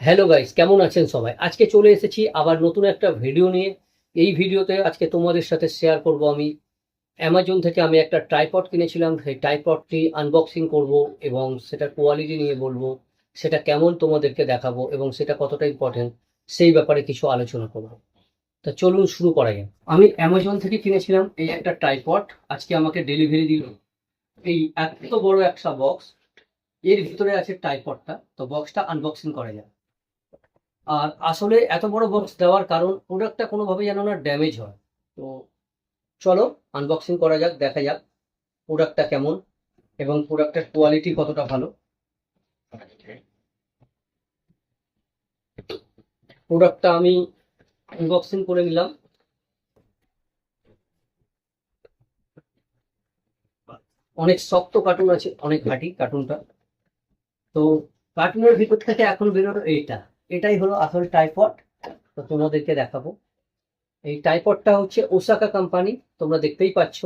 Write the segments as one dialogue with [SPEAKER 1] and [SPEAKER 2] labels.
[SPEAKER 1] Hello guys, কেমন আছেন সবাই? আজকে চলে এসেছি আবার নতুন একটা ভিডিও নিয়ে। এই ভিডিওতে আজকে তোমাদের সাথে শেয়ার করব আমি অ্যামাজন থেকে আমি একটা ট্রাইপড কিনেছিলাম। সেই ট্রাইপডটি আনবক্সিং করব এবং সেটার কোয়ালিটি নিয়ে বলবো, সেটা কেমন তোমাদেরকে দেখাবো এবং সেটা কতটা ইম্পর্টেন্ট সেই ব্যাপারে কিছু আলোচনা করব। তা চলুন শুরু করা যাক। আমি অ্যামাজন থেকে কিনেছিলাম এই একটা ট্রাইপড। আজকে আমাকে ডেলিভারি দিল এই এত বড় একটা বক্স। এর ভিতরে আছে ট্রাইপডটা, তো বক্সটা আনবক্সিং করা যায়। আর আসলে এত বড় বক্স দেওয়ার কারণ প্রোডাক্টটা কোনোভাবে যেন না ড্যামেজ হয়। তো চলো আনবক্সিং করা যাক, দেখা যাক প্রোডাক্টটা কেমন এবং প্রোডাক্টের কোয়ালিটি কতটা ভালো। প্রোডাক্টটা আমি আনবক্সিং করে নিলাম। অনেক শক্ত কার্টুন আছে, অনেক ঘাঁটি কার্টুনটা। তো কার্টুনের ভিতর থেকে এখন বেরোলো এটাই হলো আসল ট্রাইপড। তো তোমাদেরকে দেখাবো। এই ট্রাইপডটা হচ্ছে ওসাকা কোম্পানি, তোমরা দেখতেই পাচ্ছ।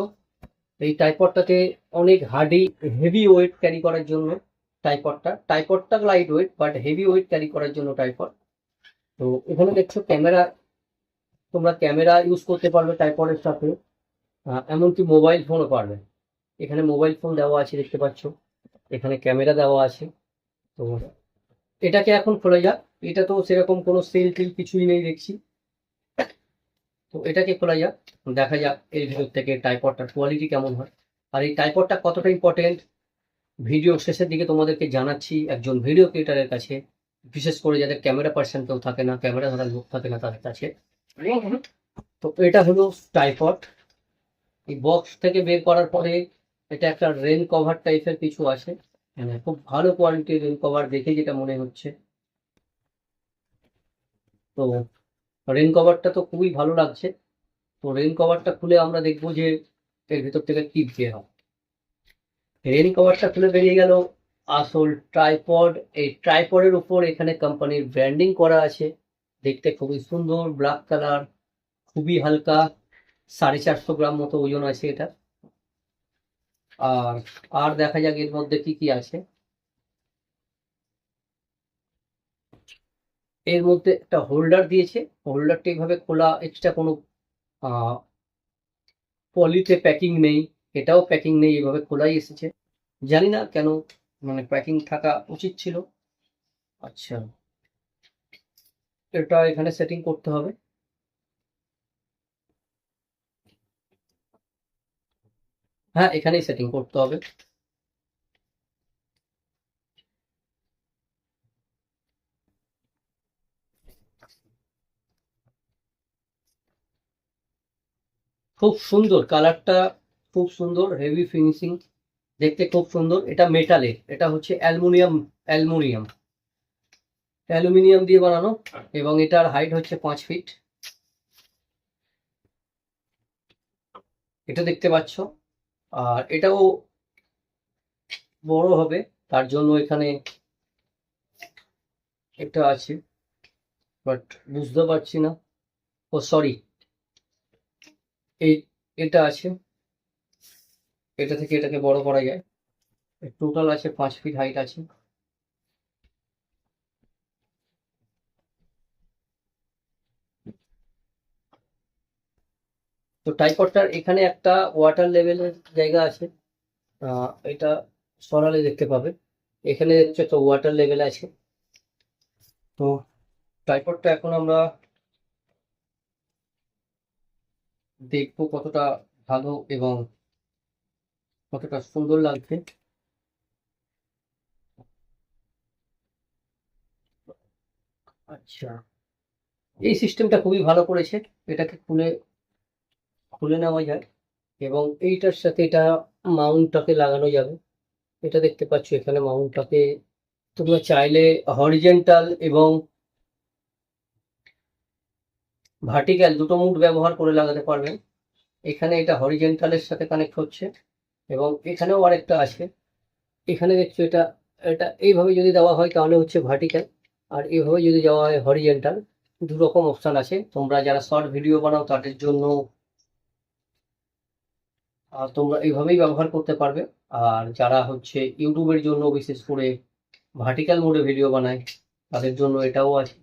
[SPEAKER 1] এই ট্রাইপডটাতে অনেক হেভি ওয়েট ক্যারি করার জন্য ট্রাইপডটা light weight but heavy weight carry করার জন্য ট্রাইপড। তো এখানে দেখছো ক্যামেরা, তোমরা ক্যামেরা ইউজ করতে পারবে ট্রাইপডের সাথে, এমনকি মোবাইল ফোনও পারবে। এখানে মোবাইল ফোন দেওয়া আছে দেখতে পাচ্ছ, এখানে ক্যামেরা দেওয়া আছে। তো এটাকে এখন খোলা যাক। এটা তো সেরকম কোনো সেল টেল কিছুই নেই দেখছি। তো এটাকে খোলা যাক, দেখা যাক এর ভিতর থেকে ট্রাইপডটার কোয়ালিটি কেমন হয় আর এই ট্রাইপডটা কতটা ইম্পর্টেন্ট ভিডিও শেষের দিকে তোমাদেরকে জানাচ্ছি একজন ভিডিও ক্রিয়েটারের কাছে, বিশেষ করে যাদের ক্যামেরা পার্সন কেউ থাকে না, ক্যামেরা ধরার লোক থাকে না তাদের কাছে। তো এটা হলো ট্রাইপড। এই বক্স থেকে বের করার পরে এটা একটা রেন কভার টাইপের কিছু আছে, মানে খুব ভালো কোয়ালিটির রেন কভার দেখে যেটা মনে হচ্ছে। তো রেন কভারটা তো খুবই ভালো লাগছে। তো রেন কভারটা খুলে আমরা দেখবো যে এর ভিতর থেকে কি বের হয়। রেন কভারটা খুলে বেরিয়ে গেল আসল ট্রাইপড। এই ট্রাইপডের উপর এখানে কোম্পানির ব্র্যান্ডিং করা আছে, দেখতে খুবই সুন্দর, ব্ল্যাক কালার, খুবই হালকা, 450 গ্রাম মতো ওজন আছে এটা। আর আর দেখা যাক এর মধ্যে কি কি আছে। এর মধ্যে একটা হোল্ডার দিয়েছে, হোল্ডারটা এইভাবে খোলা, এক্সট্রা কোনো পলিতে প্যাকিং নেই, এটাও প্যাকিং নেই, এইভাবে খোলাই এসেছে। জানি না কেন, মানে প্যাকিং থাকা উচিত ছিল। আচ্ছা, এটা এখানে সেটিং করতে হবে। হ্যাঁ, এখানেই সেটিং করতে হবে। খুব সুন্দর কালারটা, খুব সুন্দর, হেভি ফিনিশিং, দেখতে খুব সুন্দর। এটা মেটালের, এটা হচ্ছে অ্যালুমিনিয়াম অ্যালুমিনিয়াম দিয়ে বানানো এবং এটার হাইট হচ্ছে 5 ফিট। এটা দেখতে পাচ্ছ। আর এটাও বড় হবে, তার জন্য এখানে এটা আছে, বাট বুঝতে পারছি না। ও সরি, এই এটা আছে, এটা থেকে এটাকে বড় করা যায়। টোটাল আছে 5 ফিট হাইট আছে। তো ট্রাইপডটার এখানে একটা ওয়াটার লেভেলের জায়গা আছে, এটা সরালে দেখতে পাবে। এখানে হচ্ছে তো ওয়াটার লেভেল আছে। তো ট্রাইপডটা এখন আমরা দেখবো কতটা ভালো এবং কতটা সুন্দর লাগছে। আচ্ছা, এই সিস্টেমটা খুবই ভালো করেছে। এটাকে খুলে খুলে নেওয়া যায় এবং এইটার সাথে এটা মাউন্টটাকে লাগানো যাবে। এটা দেখতে পাচ্ছ, এখানে মাউন্টটাকে তোমরা চাইলে হরিজেন্টাল এবং ভার্টিক্যাল দুটো মুড ব্যবহার করে লাগাতে পারবেন। এখানে এটা হরিজেন্টালের সাথে কানেক্ট হচ্ছে এবং এখানেও আরেকটা আছে। এখানে দেখছো এটা, এটা এইভাবে যদি দেওয়া হয় তাহলে হচ্ছে ভার্টিক্যাল, আর এইভাবে যদি দেওয়া হয় হরিজেন্টাল। দু রকম অপশান আছে, তোমরা যারা শর্ট ভিডিও বানাও তাদের জন্য তোমরা এইভাবেই ব্যবহার করতে পারবে। আর যারা হচ্ছে ইউটিউবের জন্য বিশেষ করে ভার্টিক্যাল মোডে ভিডিও বানায় তাদের জন্য এটাও আছে।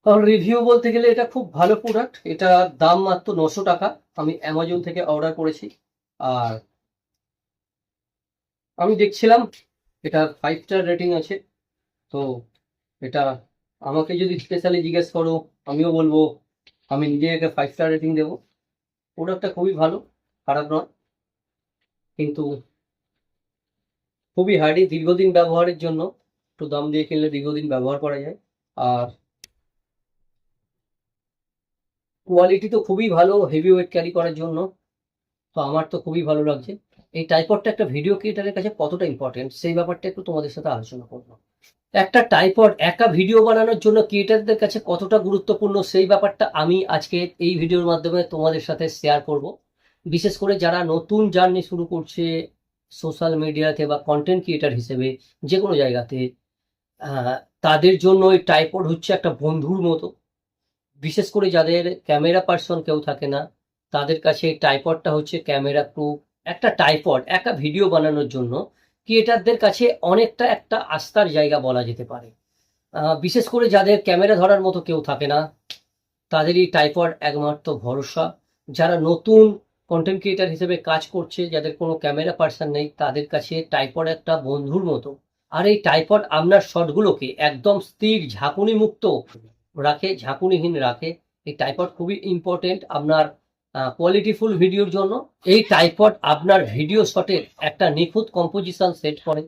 [SPEAKER 1] কারণ রিভিউ বলতে গেলে এটা খুব ভালো প্রোডাক্ট। এটা দাম মাত্র 900 টাকা। আমি অ্যামাজন থেকে অর্ডার করেছি। আর আমি দেখছিলাম এটা 5 স্টার রেটিং আছে। তো এটা আমাকে যদি স্পেশালি জিজ্ঞেস করো, আমিও বলবো আমি নিজেকে 5 স্টার রেটিং দেবো। প্রোডাক্টটা খুবই ভালো, খারাপ নয়, কিন্তু খুবই হার্ডি। দীর্ঘদিন ব্যবহারের জন্য একটু দাম দিয়ে কিনলে দীর্ঘদিন ব্যবহার করা যায়। আর কোয়ালিটি তো খুবই ভালো, হেভি ওয়েট ক্যারি করার জন্য। তো আমার তো খুবই ভালো লাগছে। এই ট্রাইপডটা একটা ভিডিও ক্রিয়েটারের কাছে কতটা ইম্পর্টেন্ট সেই ব্যাপারটা একটু তোমাদের সাথে আলোচনা করবো। একটা ট্রাইপড একা ভিডিও বানানোর জন্য ক্রিয়েটারদের কাছে কতটা গুরুত্বপূর্ণ সেই ব্যাপারটা আমি আজকে এই ভিডিওর মাধ্যমে তোমাদের সাথে শেয়ার করব। বিশেষ করে যারা নতুন জার্নি শুরু করছে সোশ্যাল মিডিয়াতে বা কন্টেন্ট ক্রিয়েটার হিসেবে যে কোনো জায়গাতে, তাদের জন্য এই ট্রাইপড হচ্ছে একটা বন্ধুর মতো। বিশেষ করে যাদের ক্যামেরা পার্সন কেউ থাকে না, তাদের কাছে এই ট্রাইপডটা হচ্ছে ক্যামেরা প্রুফ। একটা ট্রাইপড একা ভিডিও বানানোর জন্য ক্রিয়েটারদের কাছে অনেকটা একটা আস্থার জায়গা বলা যেতে পারে। বিশেষ করে যাদের ক্যামেরা ধরার মতো কেউ থাকে না, তাদেরই ট্রাইপড একমাত্র ভরসা। যারা নতুন কন্টেন্ট ক্রিয়েটার হিসেবে কাজ করছে, যাদের কোনো ক্যামেরা পার্সন নেই, তাদের কাছে ট্রাইপড একটা বন্ধুর মতো। আর এই ট্রাইপড আপনার শটগুলোকে একদম স্থির ঝাঁকুনি মুক্ত রাখে, ঝাঁকুনিহীন রাখে। এই ট্রাইপড খুবই ইম্পর্টেন্ট আপনার কোয়ালিটিফুল ভিডিওর জন্য। এই ট্রাইপড আপনার ভিডিও শটের একটা নিখুঁত কম্পোজিশন সেট করে,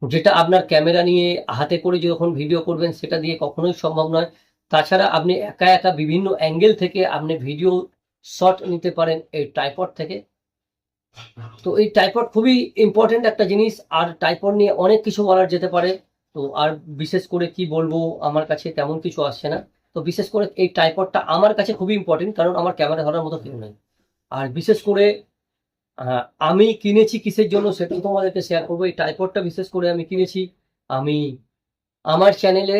[SPEAKER 1] যেটা আপনার ক্যামেরা নিয়ে হাতে করে যখন ভিডিও করবেন সেটা দিয়ে কখনোই সম্ভব নয়। তাছাড়া আপনি একা একা বিভিন্ন অ্যাঙ্গেল থেকে আপনি ভিডিও শট নিতে পারেন এই ট্রাইপড থেকে। তো এই ট্রাইপড খুবই ইম্পর্টেন্ট একটা জিনিস। আর ট্রাইপড নিয়ে অনেক কিছু বলার যেতে পারে। তো আর বিশেষ করে কি বলবো, আমার কাছে তেমন কিছু আসছে না। তো বিশেষ করে এই ট্রাইপডটা আমার কাছে খুবই ইম্পর্টেন্ট, কারণ আমার ক্যামেরা ধরার মতো কেউ নেই। আর বিশেষ করে আমি কিনেছি কিসের জন্য সেটা তোমাদেরকে শেয়ার করবো। এই ট্রাইপডটা বিশেষ করে আমি কিনেছি, আমি আমার চ্যানেলে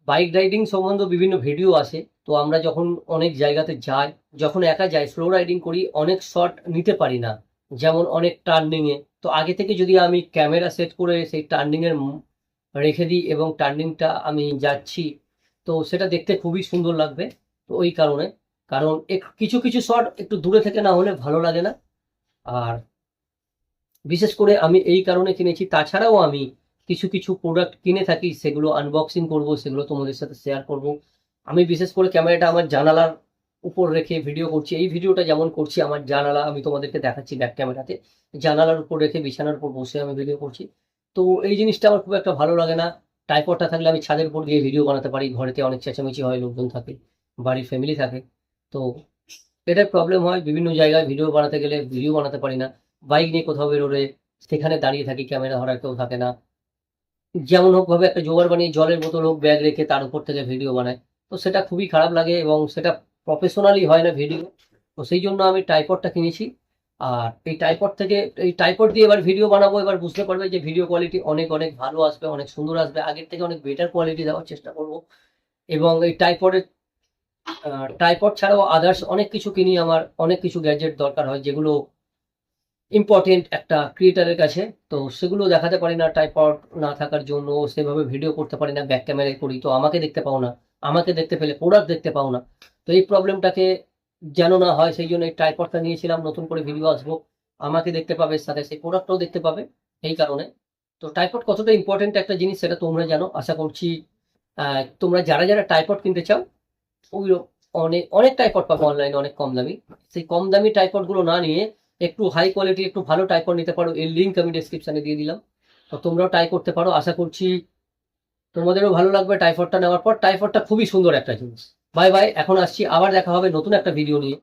[SPEAKER 1] বাইক রাইডিং সম্বন্ধে বিভিন্ন ভিডিও আসে। তো আমরা যখন অনেক জায়গাতে যাই, যখন একা যাই, স্লো রাইডিং করি, অনেক শট নিতে পারি না, যেমন অনেক টার্নিংয়ে। তো আগে থেকে যদি আমি ক্যামেরা সেট করে সেই টার্নিংয়ের রেখে দিই এবং টার্নিংটা আমি যাচ্ছি, তো সেটা দেখতে খুবই সুন্দর লাগবে। তো ওই কারণে, কারণ কিছু কিছু শট একটু দূরে থেকে না হলে ভালো লাগে না। আর বিশেষ করে আমি এই কারণে কিনেছি। তাছাড়াও আমি কিছু কিছু প্রোডাক্ট কিনে থাকি, সেগুলো আনবক্সিং করব, সেগুলো তোমাদের সাথে শেয়ার করব। আমি বিশেষ করে ক্যামেরাটা আমার জানালার উপর রেখে ভিডিও করছি। এই ভিডিওটা যেমন করছি, আমার জানালা আমি তোমাদেরকে দেখাচ্ছি ব্যাক ক্যামেরাতে, জানালার উপর রেখে বিছানার উপর বসে আমি ভিডিও করছি। তো এই জিনিসটা আমার খুব একটা ভালো লাগে না। ট্রাইপডটা থাকলে আমি ছাদের উপর গিয়ে ভিডিও বানাতে পারি। ঘরেতে অনেক চেঁচামেচি হয়, লোকজন থাকে, বাড়ির ফ্যামিলি থাকে। তো এটার প্রবলেম হয়, বিভিন্ন জায়গায় ভিডিও বানাতে গেলে ভিডিও বানাতে পারি না। বাইক নিয়ে কোথাও বেরোলে সেখানে দাঁড়িয়ে থাকি, ক্যামেরা ধরার কেউ থাকে না। যেমন হোক ভাবে একটা জোগাড় বানিয়ে জলের বোতল হোক ব্যাগ রেখে তার উপর থেকে ভিডিও বানায়। তো সেটা খুবই খারাপ লাগে এবং সেটা প্রফেশনালি হয় না ভিডিও। তো সেই জন্য আমি ট্রাইপডটা কিনেছি। আর এই ট্রাইপড থেকে, এই ট্রাইপড দিয়ে এবার ভিডিও বানাবো, এবার বুঝতে পারবে যে ভিডিও কোয়ালিটি অনেক অনেক ভালো আসবে, অনেক সুন্দর আসবে। আগের থেকে অনেক বেটার কোয়ালিটি দেওয়ার চেষ্টা করব। এবং এই ট্রাইপড ছাড়াও আদার্স অনেক কিছু কিনি, আমার অনেক কিছু গ্যাজেট দরকার হয় যেগুলো ইম্পর্টেন্ট একটা ক্রিয়েটারের কাছে। তো সেগুলো দেখাতে পারি না ট্রাইপড না থাকার জন্য, সেভাবে ভিডিও করতে পারি না, ব্যাক ক্যামেরায় করি তো আমাকে দেখতে পাও না, আমাকে দেখতে পেলে প্রোডাক্ট দেখতে পাও না। তো এই প্রবলেমটাকে যেন না হয় সেই জন্য এই ট্রাইপডটা নিয়েছিলাম। নতুন করে ভিডিও আসবো, আমাকে দেখতে পাবে, সাথে সেই প্রোডাক্টটাও দেখতে পাবে। এই কারণে তো ট্রাইপড কতটা ইম্পর্টেন্ট একটা জিনিস সেটা তোমরা জানো, আশা করছি। তোমরা যারা যারা ট্রাইপড কিনতে চাও, ওই অনেক অনেক ট্রাইপড পাবো অনলাইনে অনেক কম দামি। সেই কম দামি ট্রাইপড গুলো না নিয়ে একটু হাই কোয়ালিটি, একটু ভালো ট্রাইপড নিতে পারো। এর লিঙ্ক আমি ডেসক্রিপশনে দিয়ে দিলাম। তো তোমরাও ট্রাই করতে পারো, আশা করছি তোমাদেরও ভালো লাগবে ট্রাইপডটা নেওয়ার পর। ট্রাইপডটা খুবই সুন্দর একটা জিনিস। বাই বাই, এখন আসছি, আবার দেখা হবে নতুন একটা ভিডিও নিয়ে।